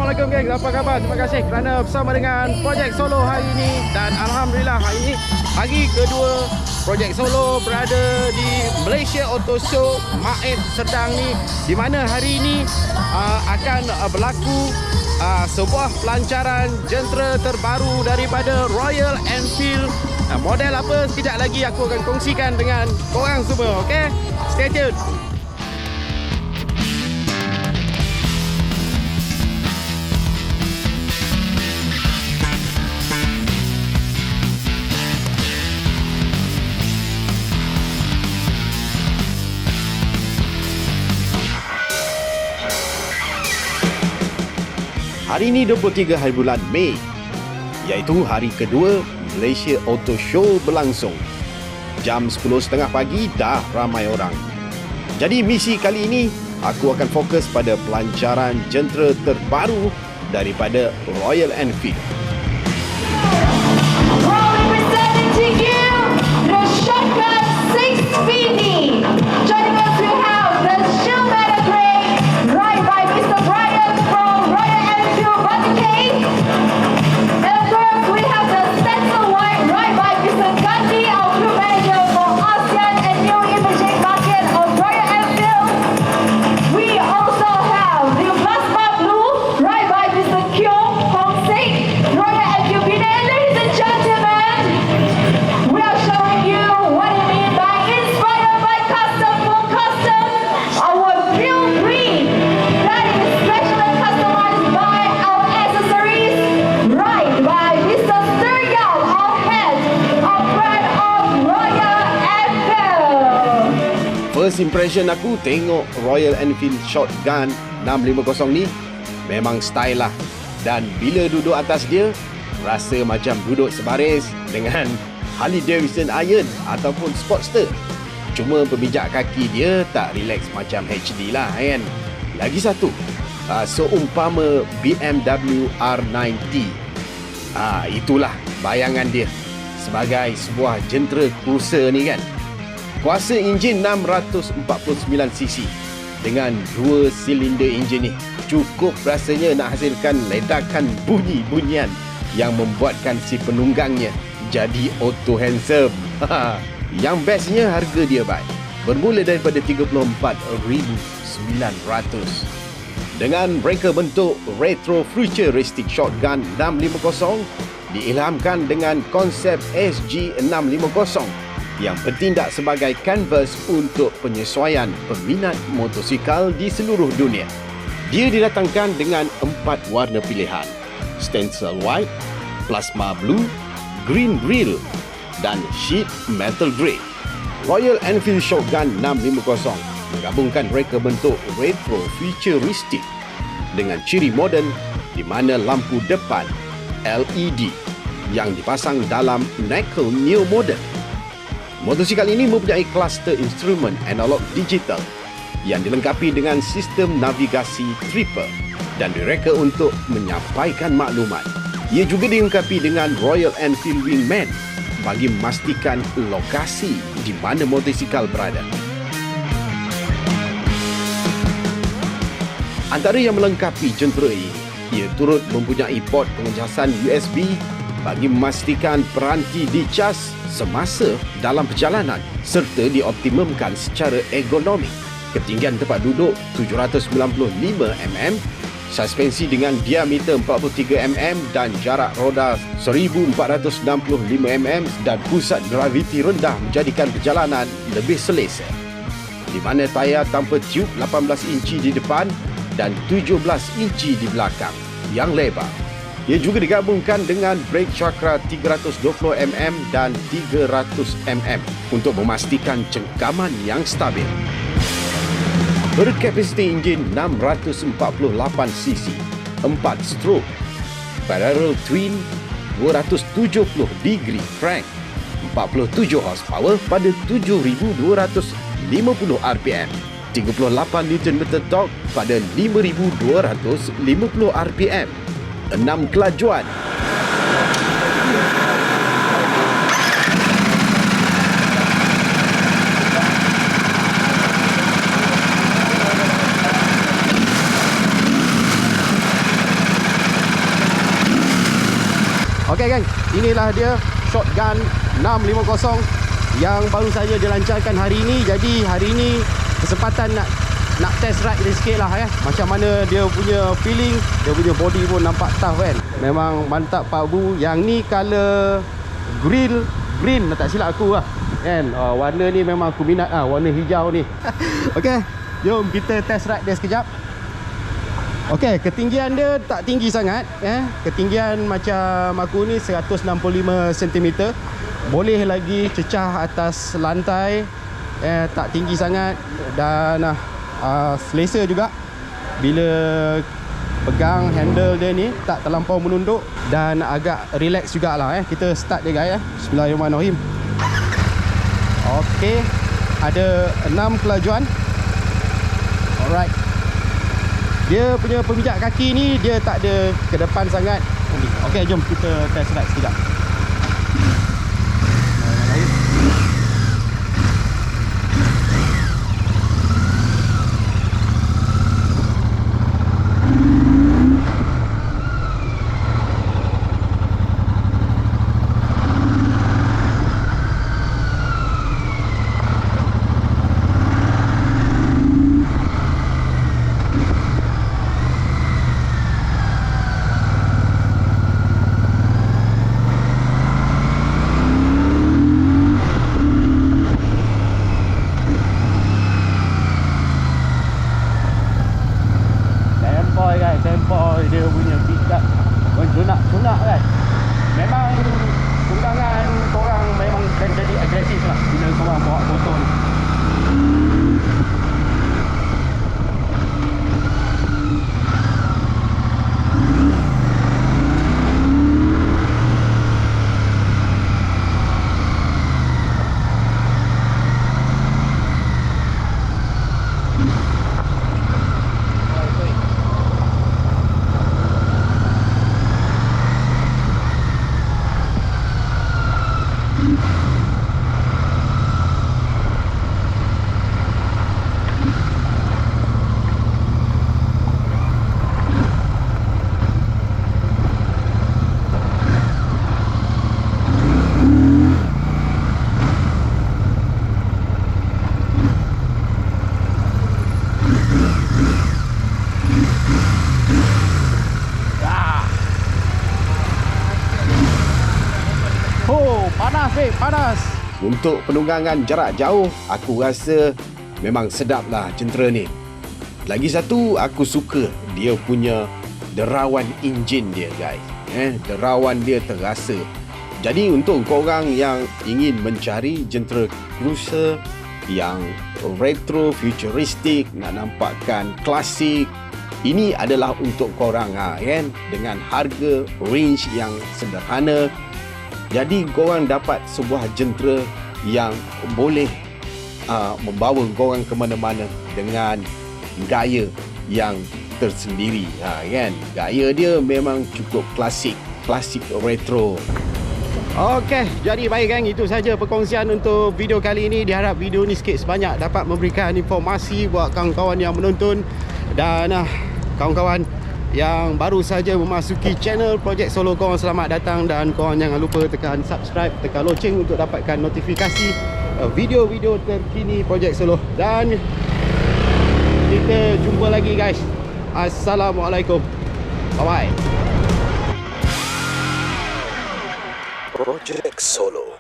Assalamualaikum geng, apa khabar? Terima kasih kerana bersama dengan projek solo hari ini. Dan Alhamdulillah hari ini hari kedua projek solo berada di Malaysia Auto Show Maid Serdang ni, di mana hari ini akan berlaku sebuah pelancaran jentera terbaru daripada Royal Enfield. Model apa sekejap lagi aku akan kongsikan dengan korang semua, okey? Stay tuned. Hari ini 23 hari bulan Mei, iaitu hari kedua Malaysia Auto Show berlangsung. Jam 10.30 pagi dah ramai orang. Jadi misi kali ini aku akan fokus pada pelancaran jentera terbaru daripada Royal Enfield. Representing to you, the Shotgun 650. Joining us we have the Shillmatter Grey, right by Mr. Brian from Royal Enfield Batikade. And of course we have the Stencil White, right by Mr. Gandhi, our group manager for ASEAN and New Emerging Market of Royal Enfield. We also have the Plasma Blue, right by Mr. Kyo Hong Sik, Royal Enfield Penang. Ladies and gentlemen, we are showing you what it means by inspired by custom for custom. Our blue green, that is specially customized by our accessories, right by Mr. Sir Yao, our head of brand of Royal Enfield. First impression aku tengok Royal Enfield Shotgun 650 ni memang style lah. Dan bila duduk atas dia, rasa macam duduk sebaris dengan Harley Davidson Iron ataupun Sportster. Cuma pemijak kaki dia tak relax macam HD lah kan. Lagi satu, seumpama BMW R90. Itulah bayangan dia sebagai sebuah jentera cruiser ni kan. Kuasa enjin 649cc dengan 2 silinder enjin ni cukup rasanya nak hasilkan ledakan bunyi-bunyian yang membuatkan si penunggangnya jadi auto handsome. Yang bestnya harga dia baik, bermula daripada 34,900. Dengan reka bentuk retro futuristic shotgun 650 diilhamkan dengan konsep SG650 yang bertindak sebagai kanvas untuk penyesuaian peminat motosikal di seluruh dunia. Dia didatangkan dengan 4 warna pilihan: stencil white, plasma blue, green grill dan sheet metal grey. Royal Enfield Shotgun 650 menggabungkan reka bentuk retro futuristic dengan ciri moden di mana lampu depan LED yang dipasang dalam knuckle neo model. Motosikal ini mempunyai kluster instrumen analog digital yang dilengkapi dengan sistem navigasi triple dan direka untuk menyampaikan maklumat. Ia juga dilengkapi dengan Royal Enfield Wingman bagi memastikan lokasi di mana motosikal berada. Antara yang melengkapi jentera ini, ia turut mempunyai port pengecasan USB bagi memastikan peranti dicas semasa dalam perjalanan serta dioptimumkan secara ergonomik. Ketinggian tempat duduk 795mm, suspensi dengan diameter 43mm dan jarak roda 1465mm dan pusat graviti rendah menjadikan perjalanan lebih selesa. Di mana tayar tanpa tiub 18 inci di depan dan 17 inci di belakang yang lebar. Ia juga digabungkan dengan brake chakra 320mm dan 300mm untuk memastikan cengkaman yang stabil. Berkapasiti enjin 648cc, 4 stroke, parallel twin, 270 degree crank, 47 horsepower pada 7,250 rpm, 38 Nm torque pada 5,250 rpm, 6 kelajuan. Okey geng, inilah dia shotgun 650 yang baru saja dilancarkan hari ini. Jadi hari ini kesempatan nak test ride dia sikit lah macam mana dia punya feeling. Dia punya body pun nampak tough kan. Memang mantap Pak Bu. Yang ni color green tak silap aku lah kan. Warna ni memang aku minat lah, warna hijau ni. Okey, jom kita test ride dia sekejap. Okey, ketinggian dia tak tinggi sangat ketinggian macam aku ni 165 cm. Boleh lagi cecah atas lantai, tak tinggi sangat. Dan selesa juga bila pegang handle dia ni, tak terlampau menunduk dan agak relax jugalah Kita start dia guys Bismillahirrahmanirrahim. Okey, ada 6 kelajuan. Alright. Dia punya pemijak kaki ni dia tak ada ke depan sangat. Okey, jom kita test ride sekejap. Sempoi dia punya pick up sunak kan. Memang tunggangan korang memang akan jadi agresif lah bila korang bawa motor ni. Panas. Untuk penunggangan jarak jauh, aku rasa memang sedap lah jentera ni. Lagi satu, aku suka dia punya derawan enjin dia guys. Derawan dia terasa. Jadi untuk korang yang ingin mencari jentera cruiser yang retro, futuristik, nak nampakkan klasik, ini adalah untuk korang kan, dengan harga range yang sederhana. Jadi korang dapat sebuah jentera yang boleh membawa korang ke mana-mana dengan gaya yang tersendiri kan. Gaya dia memang cukup klasik retro. Okey, jadi baik gang, itu saja perkongsian untuk video kali ini. Diharap video ni sikit sebanyak dapat memberikan informasi buat kawan-kawan yang menonton. Dan kawan-kawan yang baru saja memasuki channel Project Solo, korang selamat datang. Dan korang jangan lupa tekan subscribe, tekan loceng untuk dapatkan notifikasi video-video terkini Project Solo. Dan kita jumpa lagi guys. Assalamualaikum. Bye bye. Project Solo.